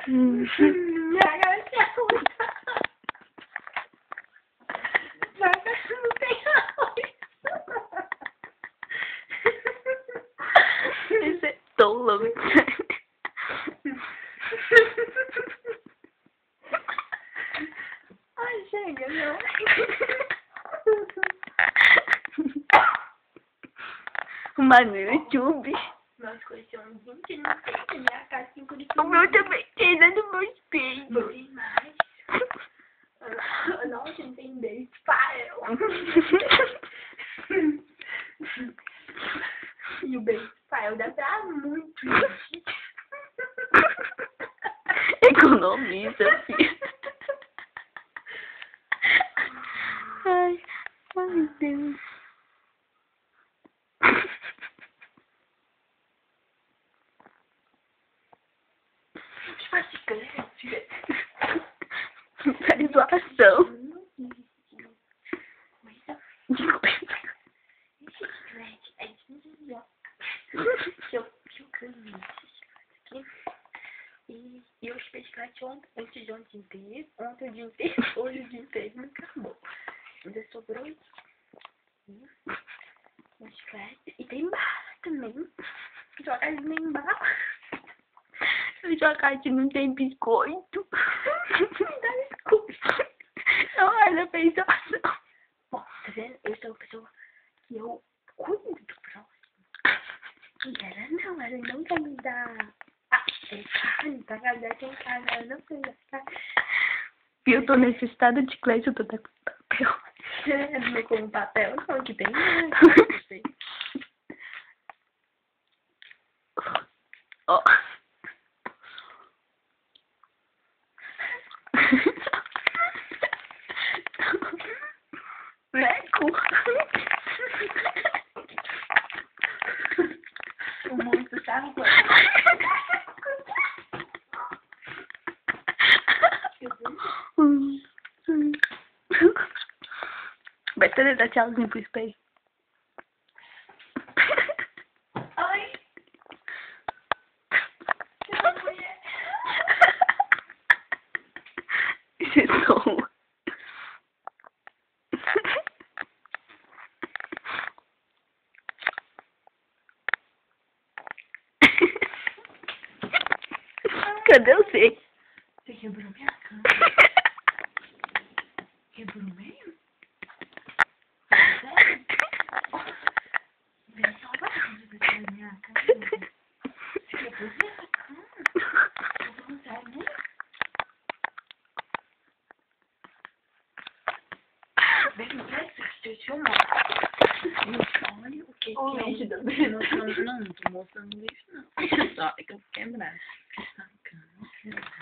Minha garota muito. Vaca não tem arroz. Isso é tão louco. Ai, chega, não. Mano, YouTube. Nós conhecemos 20 não tem minha casa 5 de O meu também tem, né, no meu espelho. Não tem mais. Nossa, não tem beijo. Pai, e o beijo pai, deve dar muito. Economiza, filho. Ai, ai, Deus. Faz chiclete. Faz doação. Chiclete. Aí, eu ganhei esse chiclete aqui. E eu chupei chiclete antes de ontem inteiro. Ontem o dia inteiro. Hoje o dia inteiro. Não acabou. Ainda sobrou um chiclete. E tem bala também. Joga ali em bala. Eu jogar de não tem biscoito. Me dá biscoito. Não, olha, pensação. Bom, tá vendo? Eu sou uma pessoa que eu cuido do próximo. E ela não quer me dar. Ah, é carne, tá? Ela tem carne, ela não quer me dar carne. Eu tô necessitada de chiclete, eu tô até com papel. Não como papel, não, que tem, né? Ó. Leco. O monstro tá no Vai ter dar tchauzinho pro espelho. Ai! Que mulher! Esse som. Cadê você? Você quebrou minha cama. Quebrou mesmo? Sério? Vem salvar você minha cama. Você quebrou minha cama? Eu tô com vontade, né? Vem, você te olha o que Oh, é isso. Não tô mostrando isso, não. Só é que eu vou quebrar. A cama.